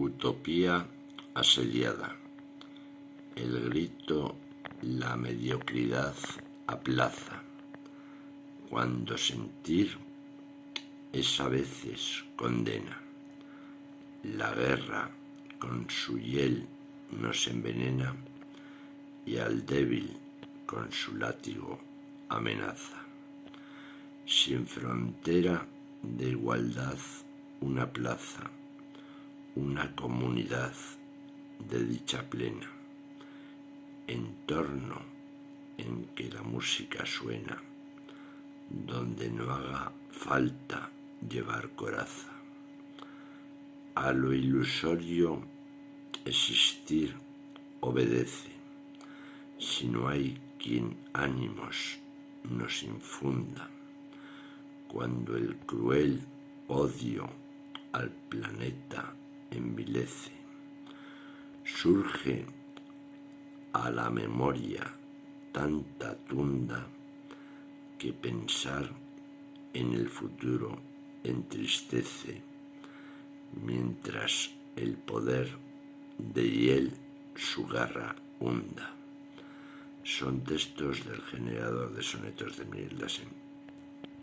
Utopía asediada. El grito, la mediocridad aplaza, cuando sentir es a veces condena. La guerra con su hiel nos envenena y al débil con su látigo amenaza. Sin frontera de igualdad una plaza, una comunidad de dicha plena, entorno en que la música suena, donde no haga falta llevar coraza. A lo ilusorio existir obedece, si no hay quien ánimos nos infunda, cuando el cruel odio al planeta envilece. Surge a la memoria tanta tunda que pensar en el futuro entristece, mientras el poder de hiel su garra hunda. Son textos del generador de sonetos de Miguel Dasen.